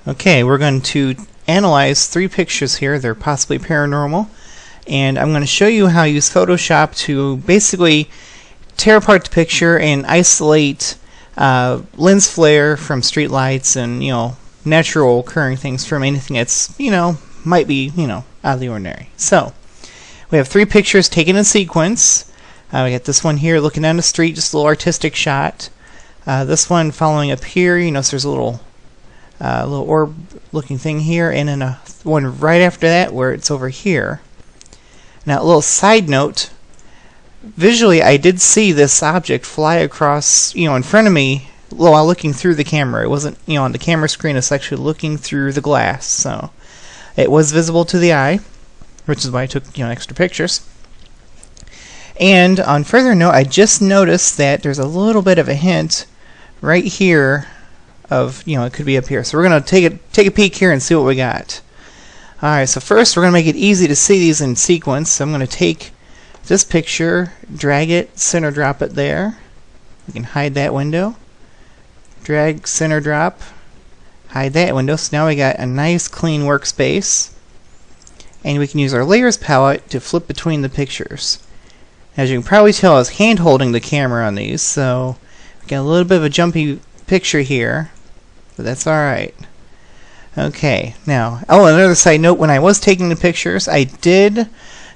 Okay, we're going to analyze 3 pictures here. They're possibly paranormal. And I'm going to show you how to use Photoshop to basically tear apart the picture and isolate lens flare from street lights and, natural occurring things from anything that's, might be, out of the ordinary. So, we have 3 pictures taken in sequence. We got this one here looking down the street, just a little artistic shot. This one following up here, so there's a little orb looking thing here, and then one right after that where it's over here. Now, a little side note, visually I did see this object fly across, in front of me while looking through the camera. It wasn't, on the camera screen, it's actually looking through the glass, so it was visible to the eye, which is why I took, extra pictures. And on further note, I just noticed that there's a little bit of a hint right here of, it could be up here. So we're going to take a peek here and see what we got. Alright, so first we're going to make it easy to see these in sequence. So I'm going to take this picture, drag it, center drop it there. We can hide that window. Drag, center drop, hide that window. So now we got a nice clean workspace. And we can use our layers palette to flip between the pictures. As you can probably tell, I was hand holding the camera on these, so we got a little bit of a jumpy picture here. But that's alright. Okay, now, another side note, when I was taking the pictures, I did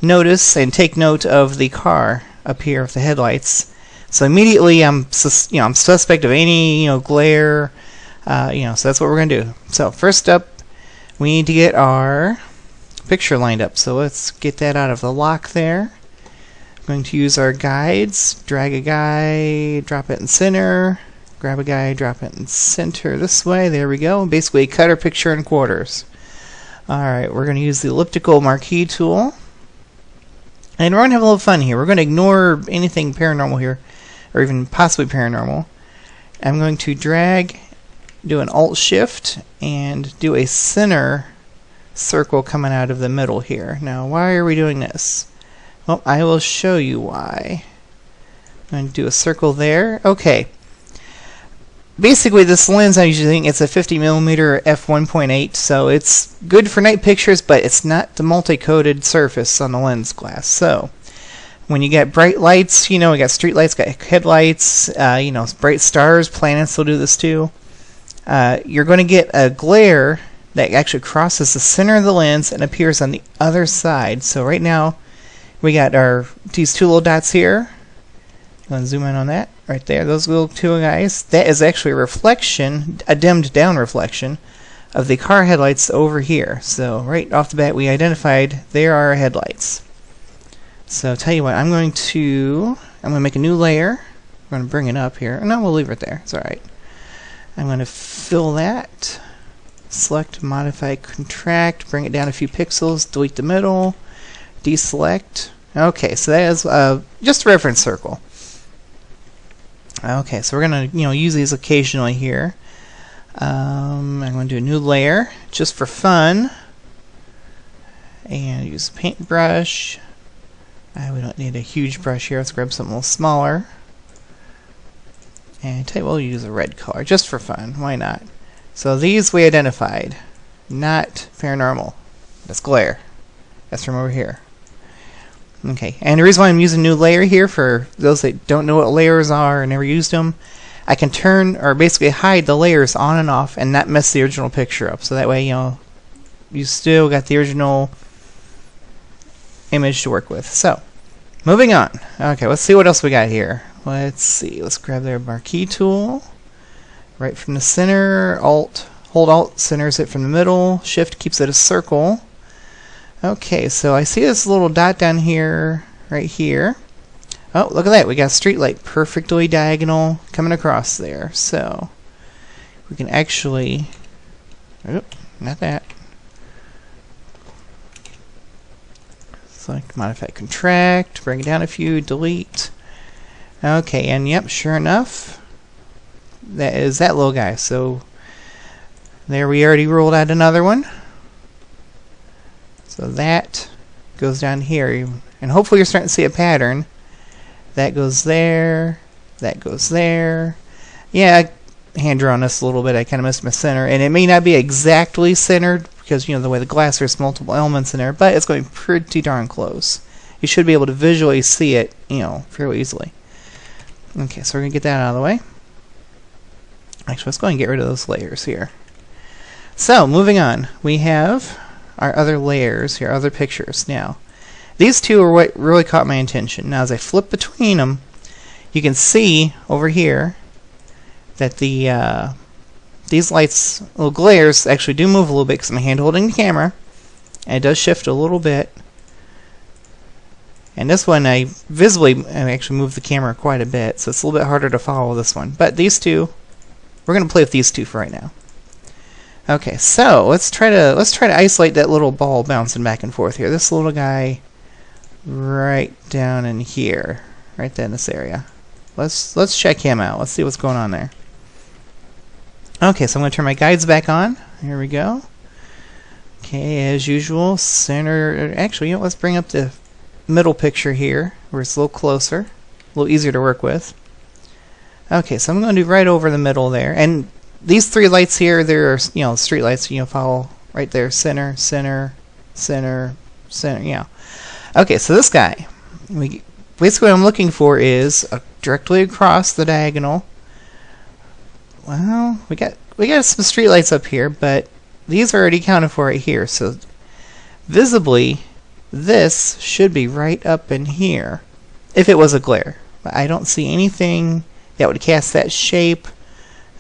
notice and take note of the car up here with the headlights. So immediately I'm suspect of any, glare, so that's what we're going to do. So first up, we need to get our picture lined up. So let's get that out of the lock there. I'm going to use our guides, drag a guy, drop it in center. Grab a guy, drop it in center this way. There we go. Basically, cut our picture in quarters. Alright, we're going to use the elliptical marquee tool. And we're going to have a little fun here. We're going to ignore anything paranormal here, or even possibly paranormal. I'm going to drag, do an Alt-Shift, and do a center circle coming out of the middle here. Now, why are we doing this? Well, I will show you why. I'm going to do a circle there. Okay. Basically, this lens I'm using, it's a 50mm f1.8, so it's good for night pictures, but it's not the multi-coated surface on the lens glass. So, when you get bright lights, we got street lights, got headlights, bright stars, planets will do this too. You're going to get a glare that actually crosses the center of the lens and appears on the other side. So right now, we got these 2 little dots here. I'm going to zoom in on that. Right there, those little 2 guys. That is actually a reflection, a dimmed down reflection, of the car headlights over here. So right off the bat we identified there are our headlights. So tell you what, I'm going to make a new layer. I'm going to bring it up here. No, we'll leave it there. It's alright. I'm going to fill that. Select, modify, contract, bring it down a few pixels, delete the middle, deselect. Okay, so that is just a reference circle. Okay, so we're going to use these occasionally here. I'm going to do a new layer just for fun. And use a paintbrush. We don't need a huge brush here. Let's grab something a little smaller. And tell you what, we'll use a red color just for fun. Why not? So these we identified. Not paranormal. That's glare. That's from over here. Okay, and the reason why I'm using a new layer here, for those that don't know what layers are and never used them, I can turn, or basically hide the layers on and off and not mess the original picture up. So that way, you still got the original image to work with. So, moving on. Okay, let's see what else we got here. Let's see, let's grab their marquee tool. Right from the center, hold Alt, centers it from the middle, Shift keeps it a circle. Okay, so I see this little dot down here, right here. Oh, look at that. We got a street light perfectly diagonal coming across there. So, we can actually... Oh, not that. Select, modify, contract, bring it down a few, delete. Okay, and yep, sure enough, that is that little guy. So, there we already ruled out another one. So that goes down here, and hopefully you're starting to see a pattern. That goes there, that goes there. Yeah, hand drawn this a little bit. I kind of missed my center, and it may not be exactly centered because, you know, the way the glass, there's multiple elements in there, but it's going pretty darn close. You should be able to visually see it, you know, fairly easily. Okay, so we're going to get that out of the way. Actually, let's go ahead and get rid of those layers here. So, moving on, we have our other layers here, other pictures. Now, these two are what really caught my attention. Now, as I flip between them, you can see over here that the these lights, little glares, actually do move a little bit because I'm hand holding the camera, and it does shift a little bit. And this one, I actually moved the camera quite a bit, so it's a little bit harder to follow this one. But these two, we're going to play with these two for right now. Okay, so let's try to isolate that little ball bouncing back and forth here. This little guy right down in here, right there in this area. Let's check him out. Let's see what's going on there. Okay, so I'm going to turn my guides back on. Here we go. Okay, as usual, center. Actually, you know, let's bring up the middle picture here, where it's a little closer, a little easier to work with. Okay, so I'm going to do right over the middle there, and these three lights here, they're, you know, street lights. You know, follow right there, center, center, center, center. You know. Okay, so this guy, basically what I'm looking for is directly across the diagonal. Well, we got some street lights up here, but these are already accounted for right here. So visibly, this should be right up in here if it was a glare. But I don't see anything that would cast that shape,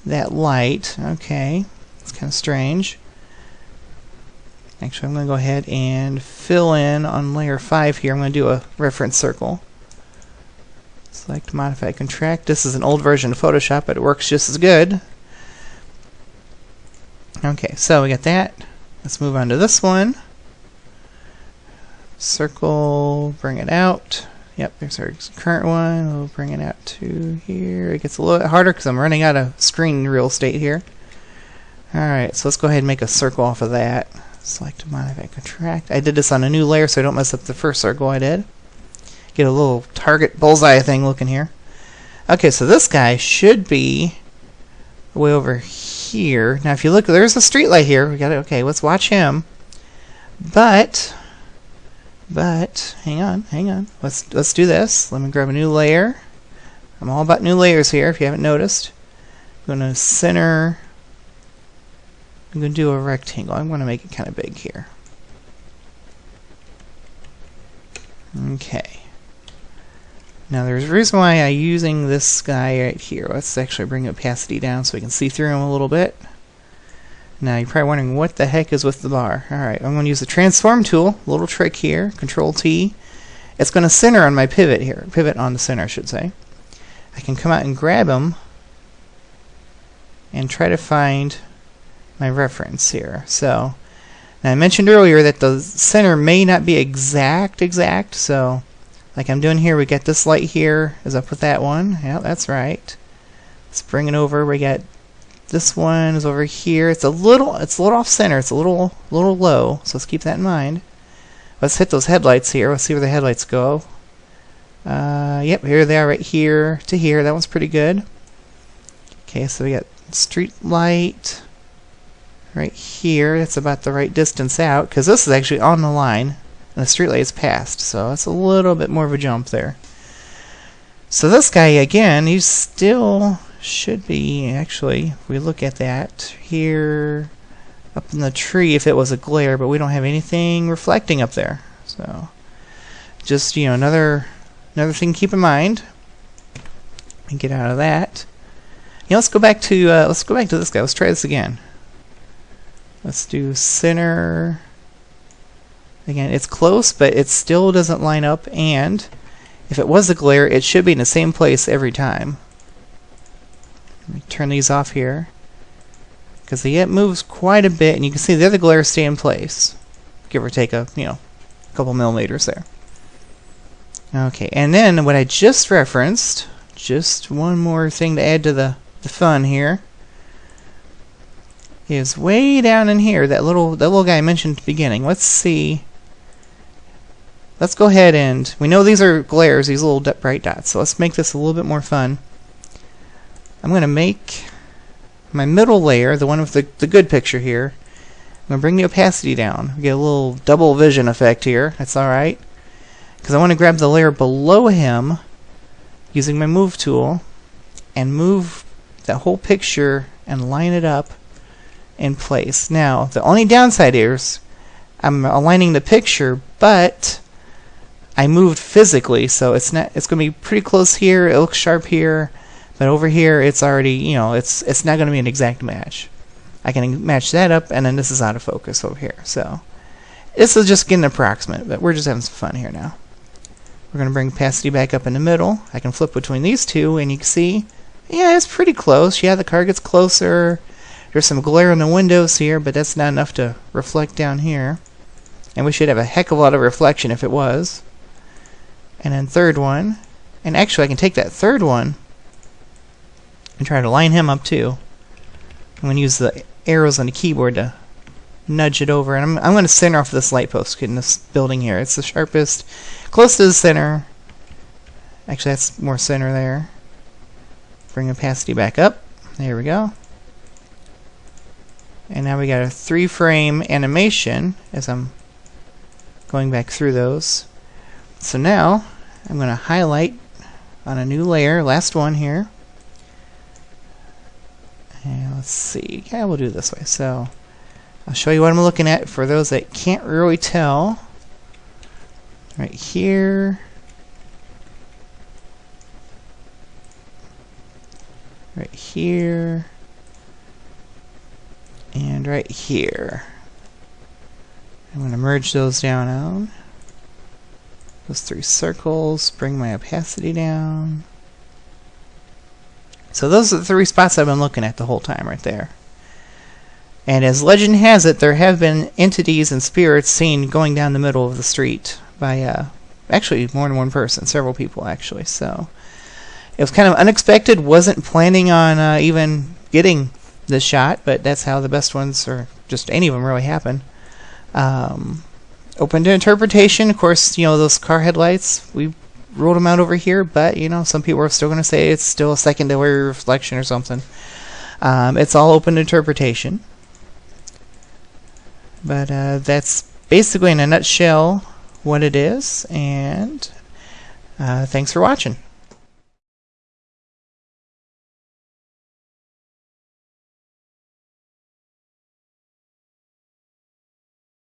that light. Okay, it's kind of strange. Actually, I'm going to go ahead and fill in on layer 5 here. I'm going to do a reference circle. Select, modify, contract. This is an old version of Photoshop, but it works just as good. Okay, so we got that. Let's move on to this one. Circle, bring it out. Yep, there's our current one. We'll bring it out to here. It gets a little bit harder because I'm running out of screen real estate here. Alright, so let's go ahead and make a circle off of that. Select, modify, contract. I did this on a new layer so I don't mess up the first circle I did. Get a little target bullseye thing looking here. Okay, so this guy should be way over here. Now if you look, there's a street light here. We got it. Okay, let's watch him. But hang on. Let's do this. Let me grab a new layer. I'm all about new layers here if you haven't noticed. I'm going to center. I'm going to do a rectangle. I'm going to make it kind of big here. Okay. Now there's a reason why I'm using this guy right here. Let's actually bring opacity down so we can see through him a little bit. Now you're probably wondering what the heck is with the bar. Alright, I'm going to use the transform tool, a little trick here, Control T. It's going to center on my pivot here, pivot on the center I should say. I can come out and grab him and try to find my reference here. So, now I mentioned earlier that the center may not be exact, so like I'm doing here, we got this light here is up with that one. Yeah, that's right. Let's bring it over. We got this one is over here. It's a little off center. It's a little low. So let's keep that in mind. Let's hit those headlights here. Let's see where the headlights go. Yep, here they are, right here to here. That one's pretty good. Okay, so we got street light right here. That's about the right distance out because this is actually on the line. And the street light is past, so that's a little bit more of a jump there. So this guy, again, he still should be, actually, if we look at that here, up in the tree if it was a glare, but we don't have anything reflecting up there. So, just, you know, another thing to keep in mind. And get out of that. You know, let's go back to this guy. Let's try this again. Let's do center. Again, it's close, but it still doesn't line up, and if it was a glare, it should be in the same place every time. Let me turn these off here, because it moves quite a bit, and you can see the other glares stay in place, give or take a couple millimeters there. Okay, and then what I just referenced, just one more thing to add to the fun here, is way down in here, that little guy I mentioned at the beginning. Let's see. Let's go ahead and, we know these are glares, these little bright dots, so let's make this a little bit more fun. I'm going to make my middle layer, the one with the good picture here, I'm going to bring the opacity down. We get a little double vision effect here. That's alright. Because I want to grab the layer below him using my move tool and move that whole picture and line it up in place. Now, the only downside is I'm aligning the picture, but I moved physically, so it's going to be pretty close here. It looks sharp here, but over here it's already, you know, it's not going to be an exact match. I can match that up, and then this is out of focus over here. So this is just getting approximate, but we're just having some fun here now. We're going to bring opacity back up in the middle. I can flip between these two, and you can see, yeah, it's pretty close. Yeah, the car gets closer. There's some glare in the windows here, but that's not enough to reflect down here. And we should have a heck of a lot of reflection if it was. And then third one. And actually, I can take that third one and try to line him up too. I'm going to use the arrows on the keyboard to nudge it over. And I'm going to center off this light post in this building here. It's the sharpest, close to the center. Actually, that's more center there. Bring opacity back up. There we go. And now we got a 3-frame animation as I'm going back through those. So now I'm going to highlight on a new layer, last one here. And let's see. Yeah, we'll do it this way. So I'll show you what I'm looking at for those that can't really tell. Right here. Right here. And right here. I'm going to merge those down on those 3 circles, bring my opacity down. So those are the 3 spots I've been looking at the whole time right there. And as legend has it, there have been entities and spirits seen going down the middle of the street by actually more than one person, several people actually. So it was kind of unexpected, wasn't planning on even getting this shot, but that's how the best ones, or just any of them, really happen. Open to interpretation. Of course, you know, those car headlights, we ruled them out over here, but you know, some people are still going to say it's still a secondary reflection or something. It's all open to interpretation. But that's basically in a nutshell what it is, and thanks for watching.